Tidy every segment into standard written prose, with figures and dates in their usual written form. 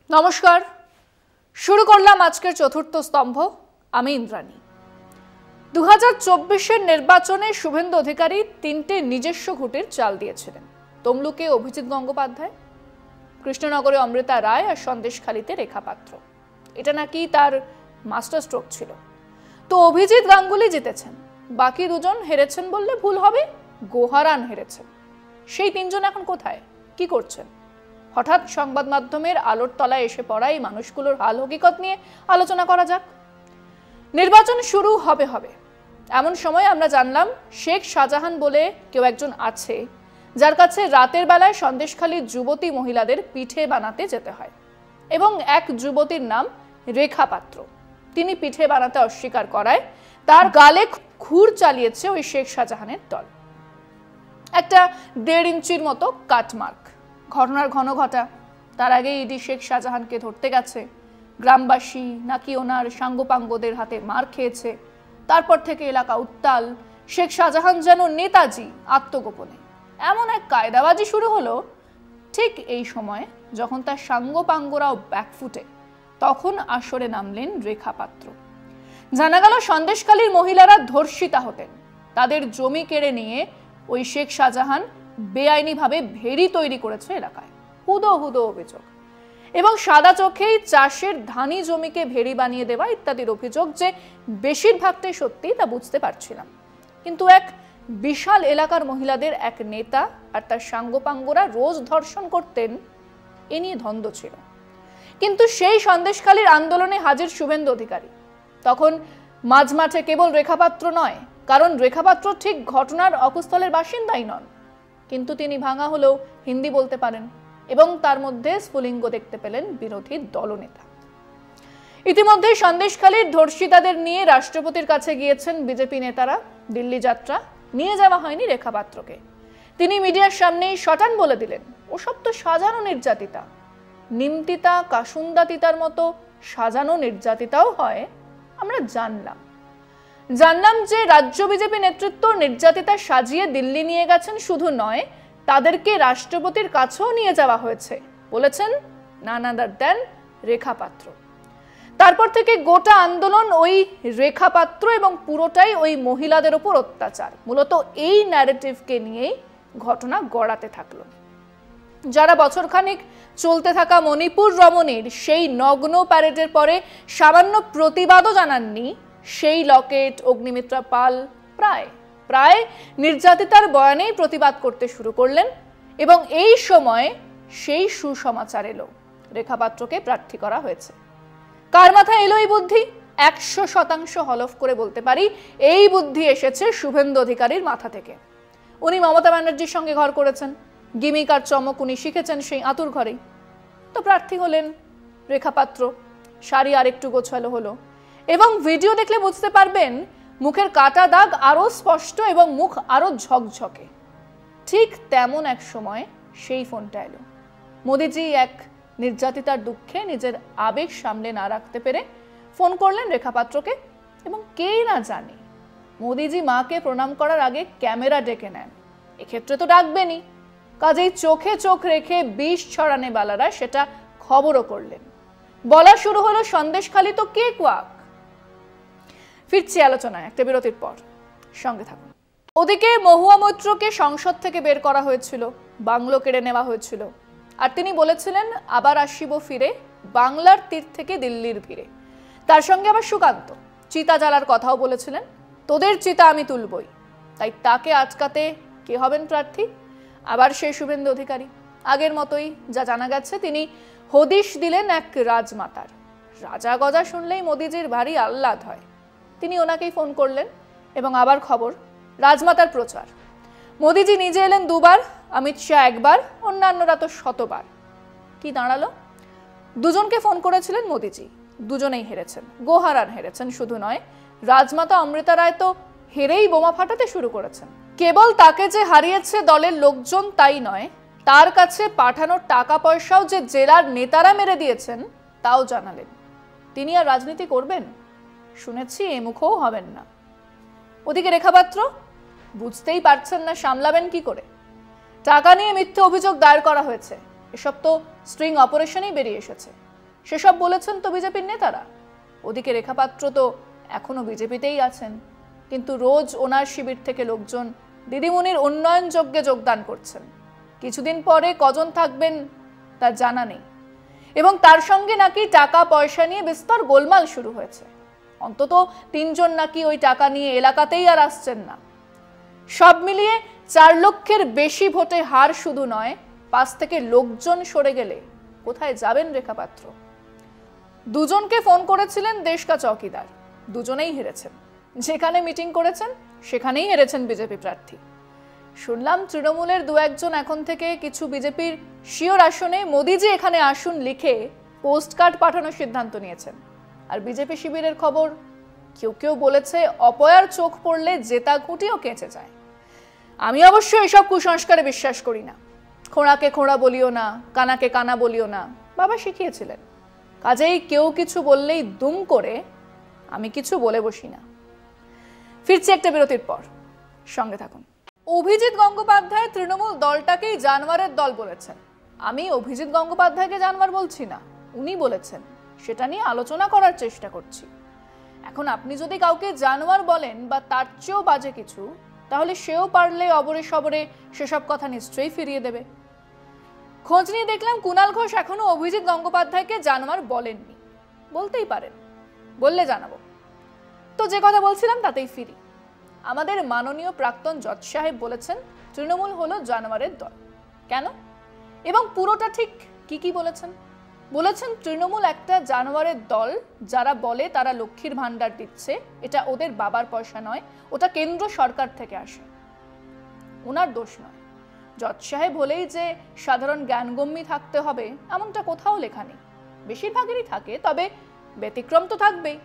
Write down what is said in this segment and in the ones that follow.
নমস্কার, শুরু করলাম আজকের চতুর্থ স্তম্ভ। আমি ইন্দ্রাণী। 2024-এর নির্বাচনে শুভেন্দু অধিকারী তিনটে নিজস্ব ঘুঁটির চাল দিয়েছিলেন। তমলুকে অভিজিৎ গঙ্গোপাধ্যায়, কৃষ্ণনগরে অমৃতা রায় আর সন্দেশখালীতে রেখা পাত্র। এটা নাকি তার মাস্টার স্ট্রোক ছিল। তো অভিজিৎ গাঙ্গুলি জিতেছেন, বাকি দুজন হেরেছেন বললে ভুল হবে, গোহারান হেরেছেন। সেই তিনজন এখন কোথায়, কি করছেন? হঠাৎ সংবাদ মাধ্যমের আলোর তলায় এসে পড়া এই মানুষগুলোর হাল হকিকত নিয়ে আলোচনা করা যাক। নির্বাচন শুরু হবে এমন সময় আমরা জানলাম শেখ শাহজাহান বলে কেউ একজন আছে, যার কাছে রাতের বেলায় সন্দেশখালীর যুবতী মহিলাদের পিঠে বানাতে যেতে হয়, এবং এক যুবতীর নাম রেখা পাত্র। তিনি পিঠে বানাতে অস্বীকার করায় তার গালে খুর চালিয়েছে ওই শেখ শাহজাহানের দল। একটা 1.5 ইঞ্চির মতো কাটমার্ক। ঘটনার ঘন ঘটা, তার আগে ইডি শেখ শাহজাহানকে ধরতে গেছে, গ্রামবাসী নাকি ওনার সাঙ্গপাঙ্গদের হাতে মার খেয়েছে। তারপর থেকে এলাকা উত্তাল, শেখ শাহজাহান যেন নেতাজি আত্মগোপনে। এমন এক কায়দাবাজি শুরু হলো ঠিক এই সময়ে যখন তার সাঙ্গপাঙ্গরাও ব্যাকফুটে। তখন আসরে নামলেন রেখা পাত্র। জানা গেল সন্দেশখালীর মহিলারা ধর্ষিতা হতেন, তাদের জমি কেড়ে নিয়ে ওই শেখ শাহজাহান বেআইনিভাবে ভেড়ি তৈরি করেছে এলাকায়। হুদো অভিযোগ, এবং সাদা চোখেই চাষের ধানি জমিকে ভেড়ি বানিয়ে দেওয়া ইত্যাদির অভিযোগ যে বেশিরভাগটাই সত্যি তা বুঝতে পারছিলাম। কিন্তু এক বিশাল এলাকার মহিলাদের এক নেতা আর তার সাঙ্গপাঙ্গরা রোজ ধর্ষণ করতেন, এ নিয়ে দ্বন্দ্ব ছিল। কিন্তু সেই সন্দেশখালীর আন্দোলনে হাজির শুভেন্দু অধিকারী। তখন মাঝমাঠে কেবল রেখাপাত্র নয়, কারণ রেখাপাত্র ঠিক ঘটনার অকুস্থলের বাসিন্দাই নন, কিন্তু তিনি ভাঙা হলেও হিন্দি বলতে পারেন, এবং তার মধ্যে স্ফুলিঙ্গ দেখতে পেলেন বিরোধী দলনেতা। ইতিমধ্যে সন্দেশখালীর ধর্ষিতাদের নিয়ে রাষ্ট্রপতির কাছে গিয়েছেন বিজেপি নেতারা। দিল্লি যাত্রা নিয়ে যাওয়া হয়নি রেখা পাত্রকে। তিনি মিডিয়ার সামনেই শটান বলে দিলেন, ওসব তো সাজানো নির্যাতিতা। নিমতিতা কাসুন্দাতিতার মতো সাজানো নির্যাতিতাও হয়, আমরা জানলাম যে রাজ্য বিজেপি নেতৃত্ব নির্যাতিতা সাজিয়ে দিল্লি নিয়ে গেছেন, শুধু নয় তাদেরকে রাষ্ট্রপতির কাছেও নিয়ে যাওয়া হয়েছে, বলেছেন নান আদার দেন রেখা পাত্র। তারপর থেকে গোটা আন্দোলন ওই রেখা পাত্র এবং পুরোটাই ওই মহিলাদের উপর অত্যাচার। মূলত এই ন্যারেটিভকে নিয়েই ঘটনা গড়াতে থাকলো। যারা বছরখানিক চলতে থাকা মণিপুর রমণীর সেই নগ্ন প্যারেডের পরে সামান্য প্রতিবাদও জানাননি, সেই লকেট, অগ্নিমিত্রা পাল প্রায় নির্যাতিতার বয়ানেই প্রতিবাদ করতে শুরু করলেন। এবং এই সময় সেই সুসমাচার এলো, রেখা পাত্রকে প্রার্থী করা হয়েছে। কার মাথায় এলো এই বুদ্ধি? 100% হলফ করে বলতে পারি এই বুদ্ধি এসেছে শুভেন্দু অধিকারীর মাথা থেকে। উনি মমতা ব্যানার্জির সঙ্গে ঘর করেছেন, গিমিক আর চমক উনি শিখেছেন সেই আতুর ঘরেই। তো প্রার্থী হলেন রেখা পাত্র, শাড়ি আরেকটু গোছালো হলো, এবং ভিডিও দেখলে বুঝতে পারবেন মুখের কাটা দাগ আরো স্পষ্ট এবং মুখ আরো ঝকঝকে। ঠিক তেমন এক সময় সেই ফোনটা এলো। মোদিজি এক নির্যাতিতার দুঃখে নিজের আবেগ সামলে না রাখতে পেরে ফোন করলেন রেখা পাত্রকে, এবং কে না জানে মোদিজি মাকে প্রণাম করার আগে ক্যামেরা ডেকে নেন। এক্ষেত্রে তো ডাকবেনই, কাজেই চোখে চোখ রেখে বিষ ছড়ানে বালারা সেটা খবরও করলেন। বলা শুরু হলো সন্দেশখালী তো কে কোয়াক। ফিরছি আলোচনায় একটা বিরতির পর, সঙ্গে থাকুন। ওদিকে মহুয়া মৈত্রকে সংসদ থেকে বের করা হয়েছিল, বাংলো কেড়ে নেওয়া হয়েছিল, আর তিনি বলেছিলেন আবার আসিব ফিরে, বাংলার তীর থেকে দিল্লির ভিড়ে। তার সঙ্গে আবার সুকান্ত চিতা জ্বালার কথাও বলেছিলেন, তোদের চিতা আমি তুলবই। তাই তাকে আটকাতে কে হবেন প্রার্থী? আবার সেই শুভেন্দু অধিকারী। আগের মতোই যা জানা গেছে, তিনি হদিশ দিলেন এক রাজমাতার। রাজা গজা শুনলেই মোদিজির ভারী আহ্লাদ হয়। তিনি ওনাকেই ফোন করলেন, এবং আবার খবর রাজমাতার প্রচার। মোদিজি নিজে এলেন 2 বার, অমিত শাহ 1 বার, অন্যান্যরা তো 100 বার। কি দাঁড়ালো? দুজনকে ফোন করেছিলেন মোদিজি, দুজনেই হেরেছেন, গোহারান হেরেছেন। শুধু নয়, রাজমাতা অমৃতা রায় তো হেরেই বোমা ফাটাতে শুরু করেছেন। কেবল তাকে যে হারিয়েছে দলের লোকজন তাই নয়, তার কাছে পাঠানোর টাকা পয়সাও যে জেলার নেতারা মেরে দিয়েছেন তাও জানালেন। তিনি আর রাজনীতি করবেন? শুনেছি এ মুখও হবেন না। ওদিকে রেখা পাত্র বুঝতেই পারছেন না সামলাবেন কি করে। টাকা নিয়ে মিথ্যে অভিযোগ দায়ের করা হয়েছে, এসব তো স্ট্রিং অপারেশনেই বেরিয়ে এসেছে। সেসব বলেছেন তো বিজেপির নেতারা। ওদিকে রেখা পাত্র তো এখনো বিজেপিতেই আছেন, কিন্তু রোজ ওনার শিবির থেকে লোকজন দিদিমণির উন্নয়ন যজ্ঞে যোগদান করছেন। কিছুদিন পরে কজন থাকবেন তার জানা নেই, এবং তার সঙ্গে নাকি টাকা পয়সা নিয়ে বিস্তর গোলমাল শুরু হয়েছে। অন্তত 3 জন নাকি ওই টাকা নিয়ে এলাকাতেই আর আসছেন না। সব মিলিয়ে 4 লক্ষের বেশি ভোটে হার শুধু নয়, পাশ থেকে লোকজন সরে গেলে কোথায় যাবেন রেখা পাত্র? দুজনকে ফোন করেছিলেন দেশকা চৌকিদার, দুজনেই হেরেছেন। যেখানে মিটিং করেছেন সেখানেই হেরেছেন বিজেপি প্রার্থী। শুনলাম তৃণমূলের 2-1 জন এখন থেকে কিছু বিজেপির শিওর আসনে মোদিজি এখানে আসুন লিখে পোস্টকার্ড পাঠানোর সিদ্ধান্ত নিয়েছেন। আর বিজেপি শিবিরের খবর, কেউ কেউ বলেছে অপয়ার চোখ পড়লে জেতা খুঁটিও কেঁচে যায়। আমি অবশ্য এসব কুসংস্কারে বিশ্বাস করি না। খোঁড়াকে খোঁড়া বলিও না, কানাকে কানা বলিও না, বাবা শিখিয়েছিলেন। কাজেই কেউ কিছু বললেই দুম করে আমি কিছু বলে বসি না। ফিরছি একটা বিরতির পর, সঙ্গে থাকুন। অভিজিৎ গঙ্গোপাধ্যায় তৃণমূল দলটাকেই জানোয়ারের দল বলেছেন। আমি অভিজিৎ গঙ্গোপাধ্যায়কে জানোয়ার বলছি না, উনি বলেছেন, সেটা নিয়ে আলোচনা করার চেষ্টা করছি। এখন আপনি যদি কাউকে জানোয়ার বলেন বা তার চেয়েও বাজে কিছু, তাহলে সেও পারলে অবরে সবরে সেসব কথা নিশ্চয়ই ফিরিয়ে দেবে। খোঁজ নিয়ে দেখলাম কুণাল ঘোষ এখনো অভিজিৎ গঙ্গোপাধ্যায়কে জানোয়ার বলেননি। বলতেই পারেন, বললে জানাবো। তো যে কথা বলছিলাম তাতেই ফিরি। আমাদের মাননীয় প্রাক্তন জজ সাহেব বলেছেন তৃণমূল হলো জানোয়ারের দল। কেন এবং পুরোটা ঠিক কি কি বলেছেন? বলেছেন তৃণমূল একটা জানোয়ারের দল, যারা বলে তারা লক্ষ্মীর ভান্ডার দিচ্ছে, এটা ওদের বাবার পয়সা নয়, ওটা কেন্দ্র সরকার থেকে আসে। ওনার দোষ নয়। জজ সাহেব হলেই যে সাধারণ জ্ঞানগম্যী থাকতে হবে এমনটা কোথাও লেখা নেই। বেশিরভাগেরই থাকে, তবে ব্যতিক্রম তো থাকবেই।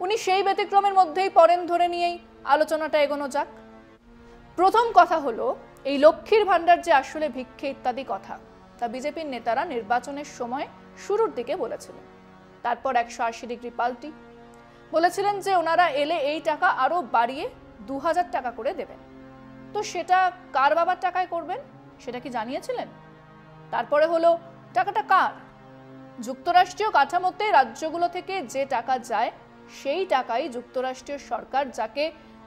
উনি সেই ব্যতিক্রমের মধ্যেই পড়েন, ধরে নিয়েই আলোচনাটা এগোনো যাক। প্রথম কথা হলো, এই লক্ষ্মীর ভান্ডার যে আসলে ভিক্ষে ইত্যাদি কথা, তা বিজেপির নেতারা নির্বাচনের সময় শুরুর দিকে বলেছিলেন। তারপর 180 ডিগ্রি পাল্টি বলেছিলেন যে ওনারা এলে এই টাকা আরো বাড়িয়ে 2000 টাকা করে দেবেন। তো সেটা কার বাবার টাকায় করবেন সেটা কি জানিয়েছিলেন? তারপরে হলো, টাকাটা কার? যুক্তরাষ্ট্রীয় কাঠামোতে রাজ্যগুলো থেকে যে টাকা যায় সেই টাকাই যুক্তরাষ্ট্রীয় সরকার, যাকে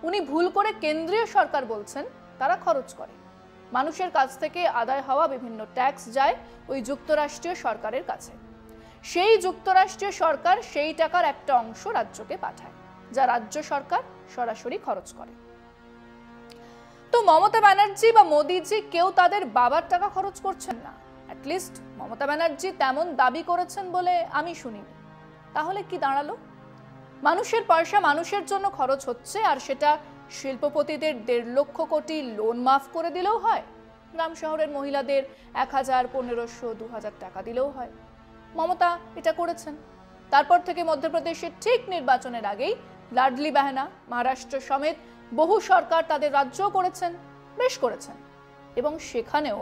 উনি ভুল করে কেন্দ্রীয় সরকার বলছেন, তারা খরচ করে। মানুষের কাছ থেকে আদায় হওয়া বিভিন্ন ট্যাক্স যায় ওই যুক্তরাষ্ট্রীয় সরকারের কাছে। সেই যুক্তরাষ্ট্রীয় সরকার সেই টাকার একটা অংশ রাজ্যকে পাঠায়, যা রাজ্য সরকার সরাসরি খরচ করে। তো মমতা ব্যানার্জি বা মোদিজি কেউ তাদের বাবার টাকা খরচ করছেন না। অ্যাটলিস্ট মমতা ব্যানার্জি তেমন দাবি করেছেন বলে আমি শুনিনি। তাহলে কি দাঁড়ালো? মানুষের পয়সা মানুষের জন্য খরচ হচ্ছে, আর সেটা শিল্পপতিদের 1.5 লক্ষ কোটি লোন মাফ করে দিলেও হয়, গ্রাম শহরের মহিলাদের 1000, 1500, 2000 টাকা দিলেও হয়। মমতা এটা করেছেন। তারপর থেকে মধ্যপ্রদেশের ঠিক নির্বাচনের আগেই লাডলি বাহানা, মহারাষ্ট্র সমেত বহু সরকার তাদের রাজ্যও করেছেন, বেশ করেছেন। এবং সেখানেও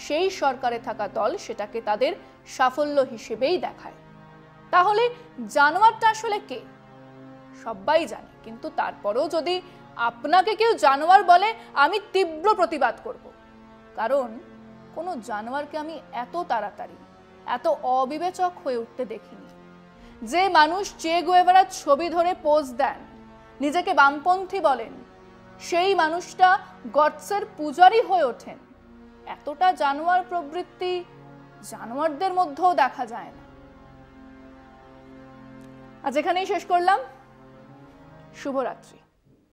সেই সরকারে থাকা দল সেটাকে তাদের সাফল্য হিসেবেই দেখায়। তাহলে জানোয়ারটা আসলে কে? সবাই জানে, কিন্তু তারপরেও যদি আপনাকে কেউ জানোয়ার বলে, আমি তীব্র প্রতিবাদ করব। কারণ কোনো জানোয়ারকে আমি এত তাড়াতাড়ি, এত অবিবেচক হয়ে উঠতে দেখিনি। যে মানুষ চে গুয়েভারার ছবি ধরে পোজ দেন, নিজেকে বামপন্থী বলেন, সেই মানুষটা গডসের পূজারী হয়ে ওঠেন। এতটা জানোয়ার প্রবৃত্তি জানোয়ারদের মধ্যেও দেখা যায় না। আজ এখানেই শেষ করলাম। শুভরাত্রি।